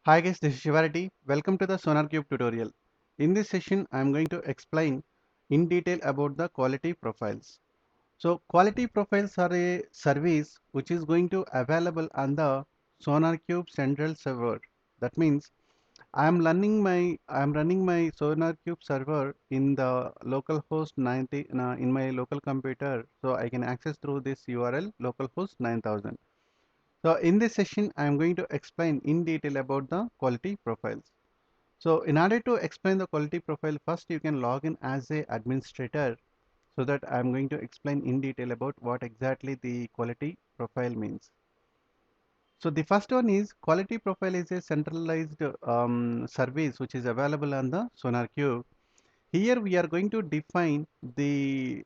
Hi guys, this is Shivarati. Welcome to the SonarQube tutorial. In this session, I am going to explain in detail about the quality profiles. So quality profiles are a service which is going to available on the SonarQube central server. That means I am running my SonarQube server in the localhost 90 in my local computer, so I can access through this URL localhost 9000. So in this session, I am going to explain in detail about the quality profiles. So in order to explain the quality profile, first you can log in as a administrator so that I am going to explain in detail about what exactly the quality profile means. So the first one is quality profile is a centralized service which is available on the SonarQube. Here we are going to define the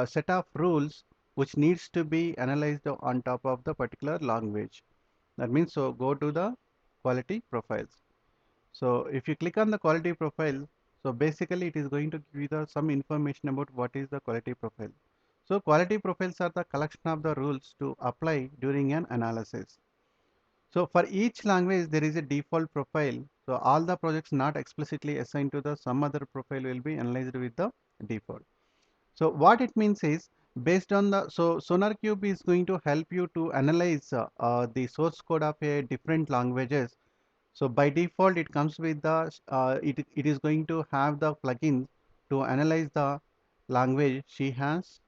set of rules which needs to be analyzed on top of the particular language. That means, so go to the quality profiles. So if you click on the quality profile, so basically it is going to give you some information about what is the quality profile. So quality profiles are the collection of the rules to apply during an analysis. So for each language there is a default profile. So all the projects not explicitly assigned to the some other profile will be analyzed with the default. So what it means is based on the SonarQube is going to help you to analyze the source code of a different languages. So by default, it comes with the it is going to have the plugin to analyze the language she has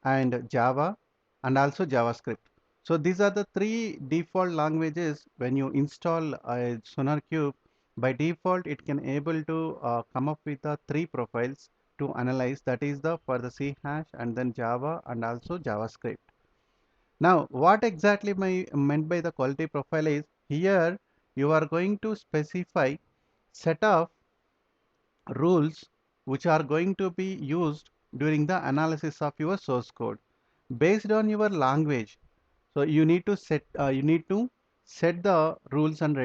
and Java and also JavaScript. So these are the three default languages when you install SonarQube. By default, it can able to come up with the three profiles to analyze. That is the for the C hash and then Java and also JavaScript. Now, what exactly meant by the quality profile is here you are going to specify set of rules which are going to be used during the analysis of your source code based on your language. So you need to set the rules and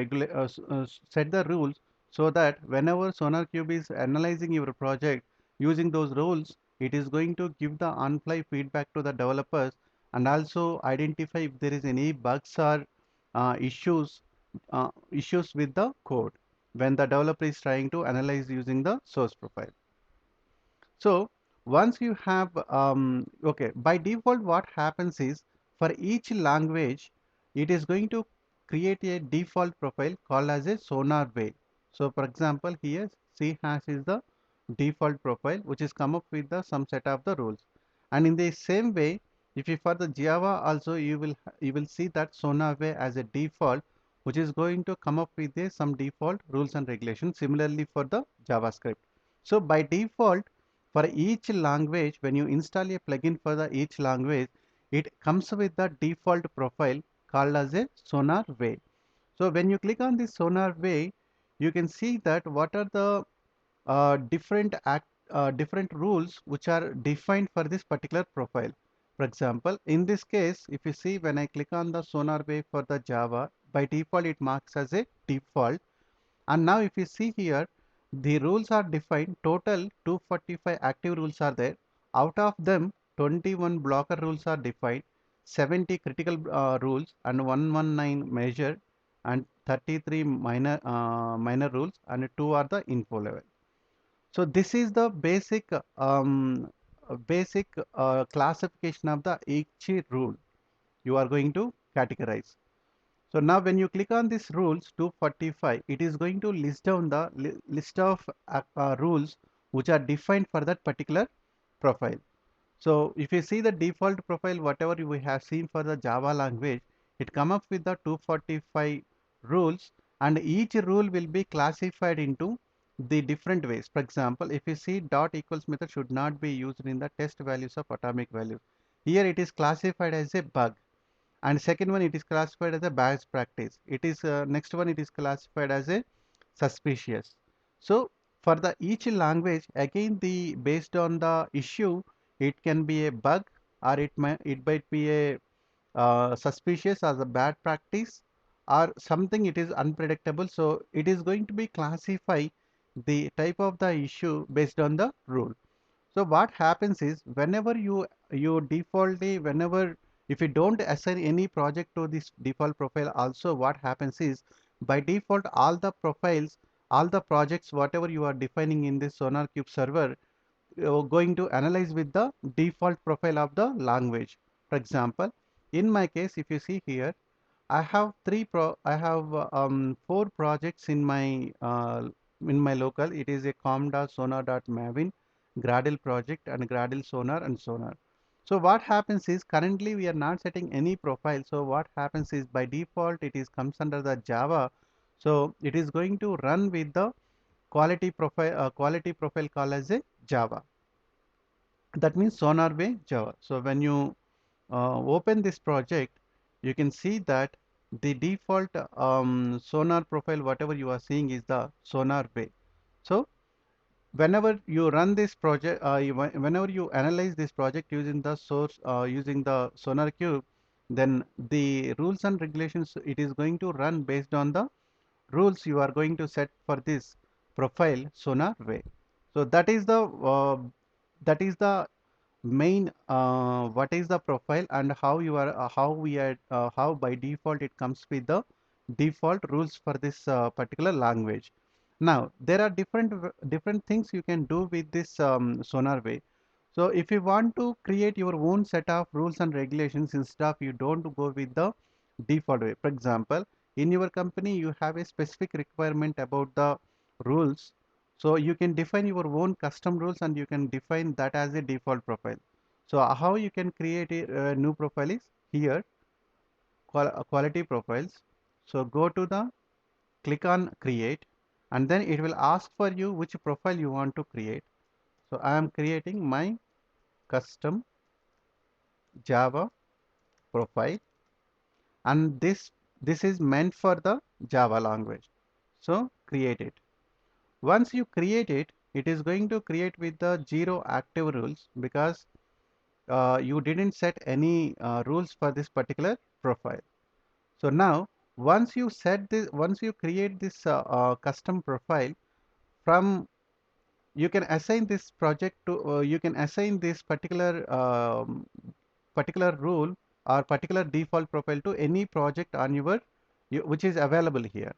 set the rules so that whenever SonarQube is analyzing your project using those rules, it is going to give the on-fly feedback to the developers and also identify if there is any bugs or issues with the code when the developer is trying to analyze using the source profile. So once you have okay, by default what happens is for each language it is going to create a default profile called as a SonarWay. So for example here C hash is the default profile which is come up with the some set of the rules, and in the same way if you for the Java also you will see that SonarWay as a default which is going to come up with a, some default rules and regulations similarly for the JavaScript. So by default for each language when you install a plugin for the each language it comes with the default profile called as a SonarWay. So when you click on this SonarWay you can see that what are the different rules which are defined for this particular profile. For example, in this case, if you see when I click on the SonarWay for the Java, by default it marks as a default. And now if you see here, the rules are defined. Total 245 active rules are there. Out of them, 21 blocker rules are defined, 70 critical rules, and 119 major, and 33 minor rules, and 2 are the info level. So this is the basic classification of the each rule you are going to categorize. So now when you click on this rules 245, it is going to list down the list of rules which are defined for that particular profile. So if you see the default profile, whatever we have seen for the Java language, it come up with the 245 rules, and each rule will be classified into the different ways. For example, if you see dot equals method should not be used in the test values of atomic values. Here it is classified as a bug, and second one it is classified as a best practice. It is next one it is classified as a suspicious. So for the each language again the based on the issue it can be a bug or it might be a suspicious as a bad practice or something it is unpredictable. So it is going to be classify the type of the issue based on the rule. So what happens is whenever you defaultly whenever if you don't assign any project to this default profile also what happens is by default all the profiles, all the projects, whatever you are defining in this SonarQube server, you're going to analyze with the default profile of the language. For example, in my case, if you see here, I have four projects in my local. It is a com.sonar.mavin, Gradle project, and Gradle Sonar and Sonar. So what happens is currently we are not setting any profile. So what happens is by default it is comes under the Java. So it is going to run with the quality profile call as a Java. That means SonarWay Java. So when you open this project, you can see that the default sonar profile whatever you are seeing is the SonarWay. So whenever you run this project, whenever you analyze this project using the source using the SonarQube, then the rules and regulations it is going to run based on the rules you are going to set for this profile SonarWay. So that is the main what is the profile and how you are how we are how by default it comes with the default rules for this particular language. Now there are different things you can do with this SonarWay. So if you want to create your own set of rules and regulations instead of you don't go with the default way. For example, in your company you have a specific requirement about the rules, so you can define your own custom rules and you can define that as a default profile. So how you can create a new profile is here, quality profiles. So go to the click on create, and then it will ask for you which profile you want to create. So I am creating my custom Java profile, and this is meant for the Java language. So create it. Once you create it, it is going to create with the zero active rules because you didn't set any rules for this particular profile. So now once you create this custom profile, from you can assign this project to you can assign this particular rule or particular default profile to any project on which is available here.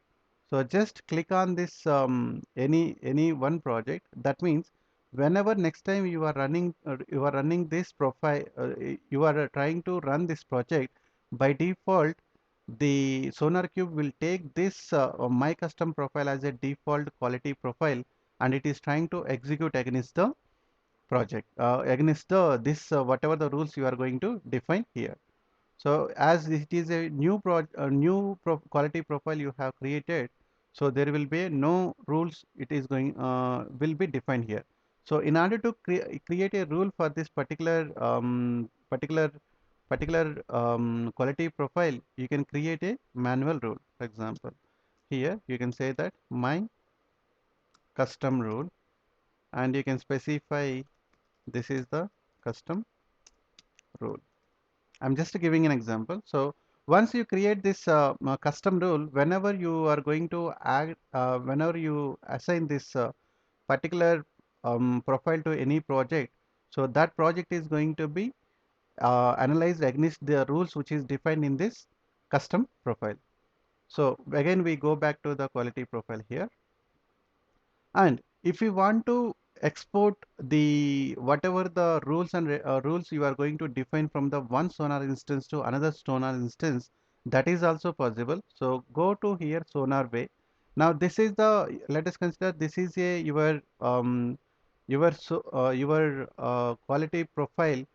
So just click on this any one project. That means whenever next time you are running this profile, you are trying to run this project, by default the SonarQube will take this my custom profile as a default quality profile, and it is trying to execute against the project against the this whatever the rules you are going to define here. So as it is a quality profile you have created, so there will be no rules it is going will be defined here. So in order to create a rule for this particular quality profile, you can create a manual rule. For example, here you can say that my custom rule, and you can specify this is the custom rule. I'm just giving an example. So once you create this custom rule, whenever you are going to add, whenever you assign this particular profile to any project, so that project is going to be analyzed against the rules which is defined in this custom profile. So again, we go back to the quality profile here. And if you want to export the whatever the rules and rules you are going to define from the one Sonar instance to another Sonar instance, that is also possible. So go to here SonarWay. Now this is the, let us consider this is a your quality profile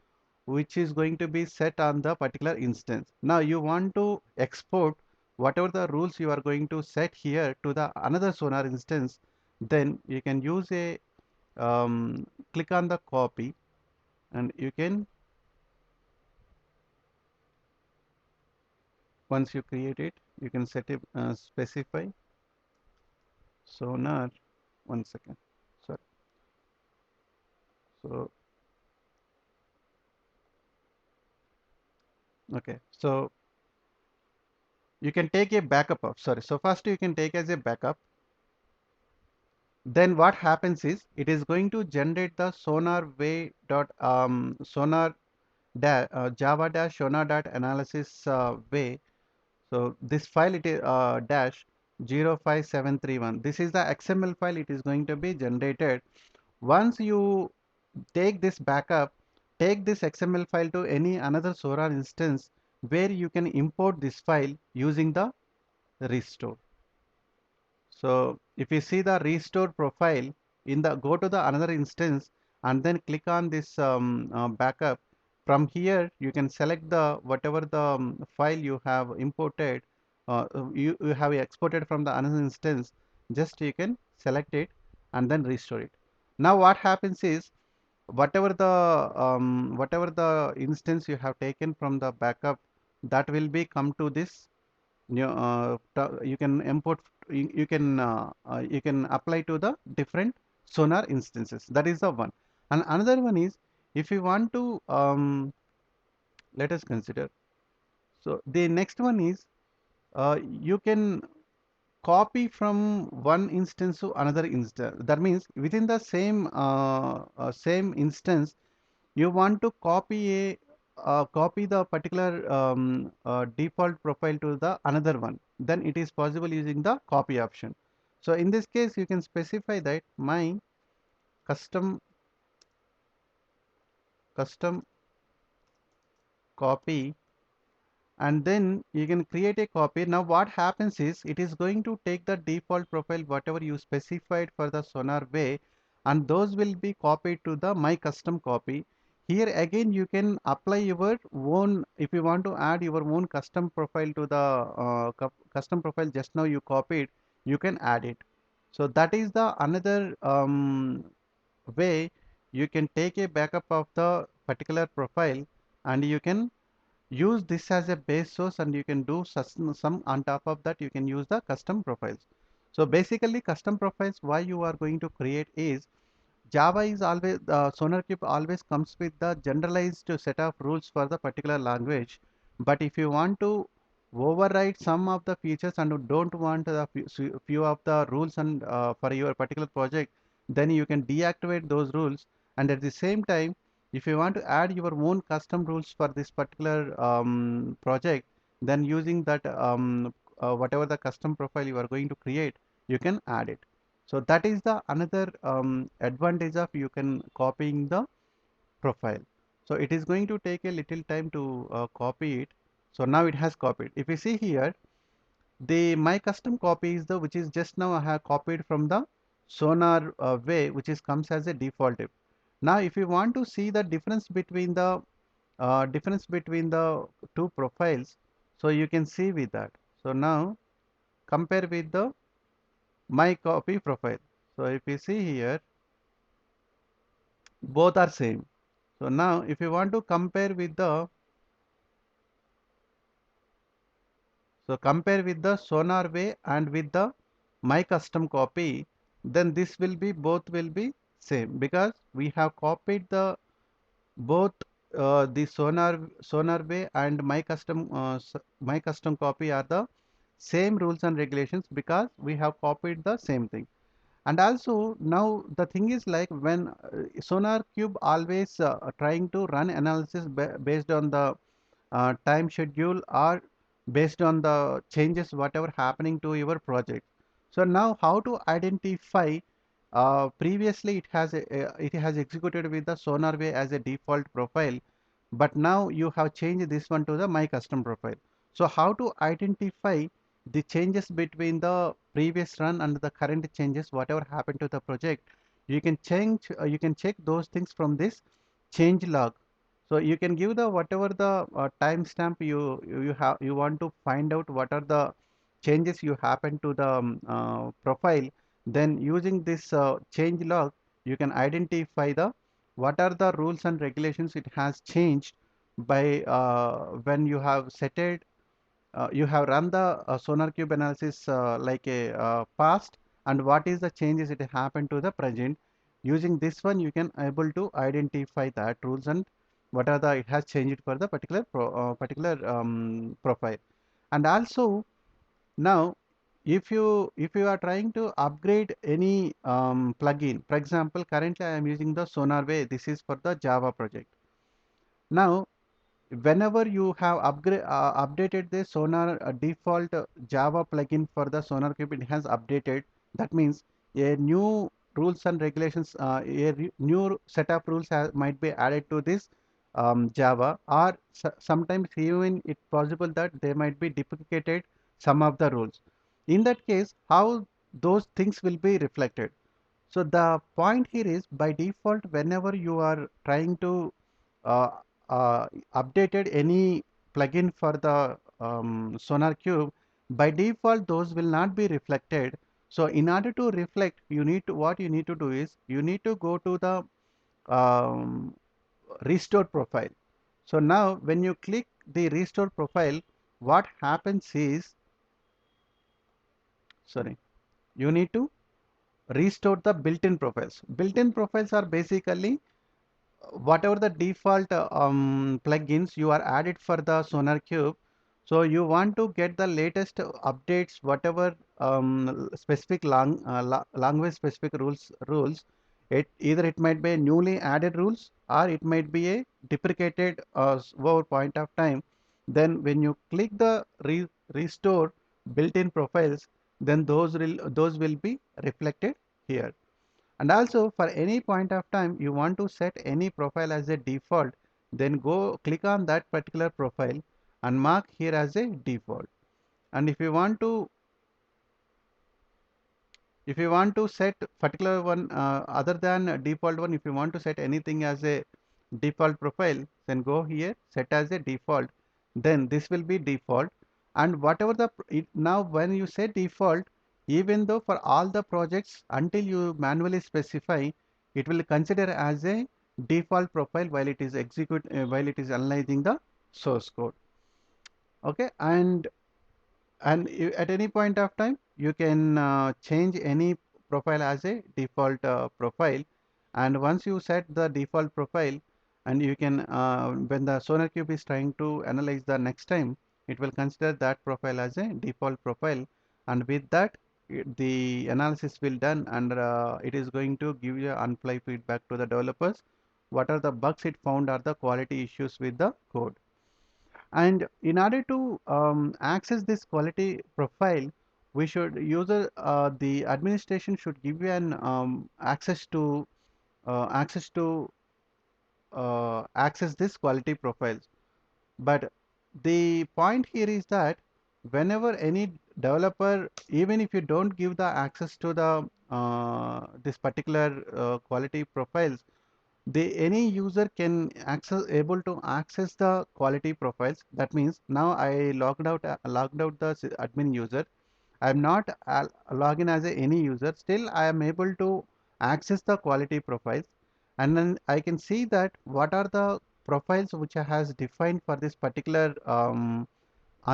which is going to be set on the particular instance. Now you want to export whatever the rules you are going to set here to the another Sonar instance, then you can use a click on the copy, and you can, once you create it, you can set it specify Sonar. One second, sorry. So okay, so you can take a backup of, sorry, so first you can take as a backup. Then what happens is it is going to generate the SonarWay dot sonar java dash sonar dot analysis way. So this file it is dash. 05731. This is the XML file it is going to be generated. Once you take this backup, take this XML file to any another Sonar instance where you can import this file using the restore. So if you see the restore profile in the, go to the another instance and then click on this backup. From here you can select the whatever the file you have imported, you have exported from the another instance. Just you can select it and then restore it. Now what happens is, whatever the instance you have taken from the backup, that will be come to this you can import, you can apply to the different Sonar instances. That is the one. And another one is, if you want to let us consider, so the next one is, you can copy from one instance to another instance. That means within the same instance, you want to copy the particular default profile to the another one, then it is possible using the copy option. So in this case you can specify that my custom copy, and then you can create a copy. Now what happens is, it is going to take the default profile whatever you specified for the SonarWay, and those will be copied to the my custom copy. Here again you can apply your own, if you want to add your own custom profile to the custom profile just now you copied, you can add it. So that is the another way you can take a backup of the particular profile, and you can use this as a base source, and you can do some on top of that. You can use the custom profiles. So basically custom profiles why you are going to create is, Java is always, SonarQube always comes with the generalized set of rules for the particular language. But if you want to override some of the features and you don't want the few of the rules and for your particular project, then you can deactivate those rules. And at the same time, if you want to add your own custom rules for this particular project, then using that whatever the custom profile you are going to create, you can add it. So that is the another advantage of you can copying the profile. So it is going to take a little time to copy it. So now it has copied. If you see here, the my custom copy is the, which is just now I have copied from the Sonar way, which is comes as a default tip. Now if you want to see the difference between the two profiles, so you can see with that. So now compare with the my copy profile. So if you see here, both are same. So now if you want to compare with the, so compare with the SonarWay and with the my custom copy, then this will be, both will be same, because we have copied the both the SonarWay and my custom copy are the same rules and regulations, because we have copied the same thing. And also now the thing is, like when SonarQube always trying to run analysis based on the time schedule, or based on the changes whatever happening to your project. So now how to identify, previously it has executed with the SonarWay as a default profile, but now you have changed this one to the my custom profile. So how to identify the changes between the previous run and the current changes whatever happened to the project? You can change, you can check those things from this change log. So you can give the whatever the timestamp you have, you want to find out what are the changes you happen to the profile. Then using this change log, you can identify the what are the rules and regulations it has changed by when you have set it, you have run the SonarQube analysis like a past, and what is the changes it happened to the present. Using this one, you can able to identify that rules and what are the it has changed for the particular profile. And also now, if you are trying to upgrade any plugin, for example, currently I am using the SonarWay. This is for the Java project. Now whenever you have updated the Sonar default Java plugin for the SonarQube, it has updated. That means a new rules and regulations, new set of rules might be added to this Java, or sometimes even it's possible that they might be duplicated some of the rules. In that case, how those things will be reflected? So the point here is, by default, whenever you are trying to uh, uh, updated any plugin for the SonarQube, by default those will not be reflected. So in order to reflect, what you need to do is you need to go to the um, restore profile. So now when you click the restore profile, what happens is, sorry, you need to restore the built-in profiles. Built-in profiles are basically whatever the default plugins you are added for the SonarQube. So you want to get the latest updates, whatever specific language specific rules. It either it might be newly added rules, or it might be a deprecated over point of time. Then when you click the restore built-in profiles, then those will be reflected here. And also, for any point of time you want to set any profile as a default, then go click on that particular profile and mark here as a default. And if you want to set particular one other than default one, if you want to set anything as a default profile, then go here, set as a default, then this will be default. And whatever now when you say default, even though for all the projects, until you manually specify, it will consider as a default profile while it is while it is analyzing the source code. Okay. And at any point of time you can change any profile as a default profile. And once you set the default profile, and you can when the SonarQube is trying to analyze the next time, it will consider that profile as a default profile, and with that the analysis will done, and it is going to give you unplay feedback to the developers, what are the bugs it found or the quality issues with the code. And in order to access this quality profile, we should user the administration should give you an access to access this quality profiles. But the point here is that whenever any developer, even if you don't give the access to the this particular quality profiles, any user can able to access the quality profiles. That means now I logged out the admin user. I am not login as any user. Still I am able to access the quality profiles, and then I can see that what are the profiles which I has defined for this particular on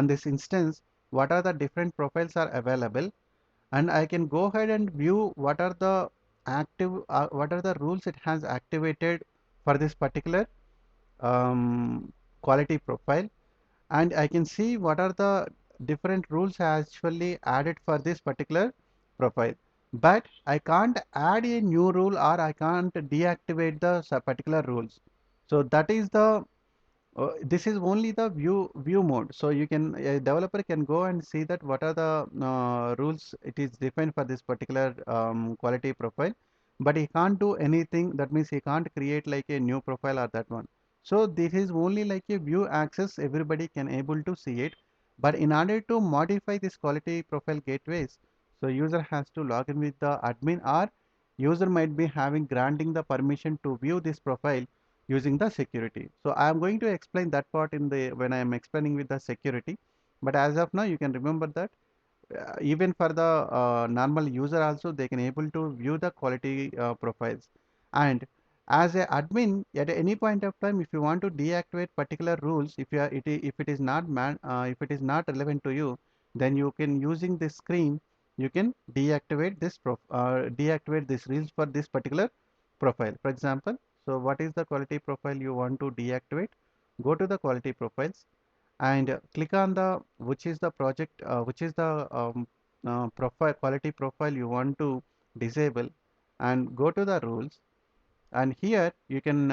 this instance, what are the different profiles are available. And I can go ahead and view what are the what are the rules it has activated for this particular quality profile. And I can see what are the different rules actually added for this particular profile. But I can't add a new rule, or I can't deactivate the particular rules. So that is the this is only the view mode. So you can, a developer can go and see that what are the rules it is defined for this particular quality profile, but he can't do anything. That means he can't create like a new profile or that one. So this is only like a view access, everybody can able to see it. But in order to modify this quality profile gateways, so user has to log in with the admin, or user might be having granting the permission to view this profile using the security. So I am going to explain that part in the when I am explaining with the security. But as of now, you can remember that even for the normal user also, they can able to view the quality profiles. And as a admin, at any point of time, if you want to deactivate particular rules, if you are if it is not if it is not relevant to you, then you can, using this screen, you can deactivate deactivate this rules for this particular profile. For example, so what is the quality profile you want to deactivate? Go to the quality profiles and click on the which is the project which is the profile quality profile you want to disable, and go to the rules. and here you can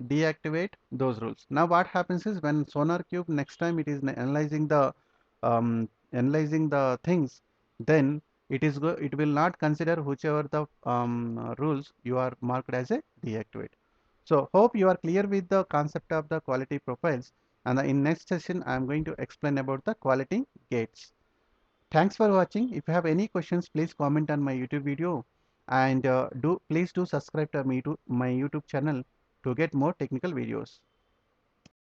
deactivate those rules. Now what happens is when SonarQube next time it is analyzing the things, then it will not consider whichever the rules you are marked as a deactivate. So hope you are clear with the concept of the quality profiles, and in next session I am going to explain about the quality gates. Thanks for watching. If you have any questions, please comment on my YouTube video, and please do subscribe to my YouTube channel to get more technical videos.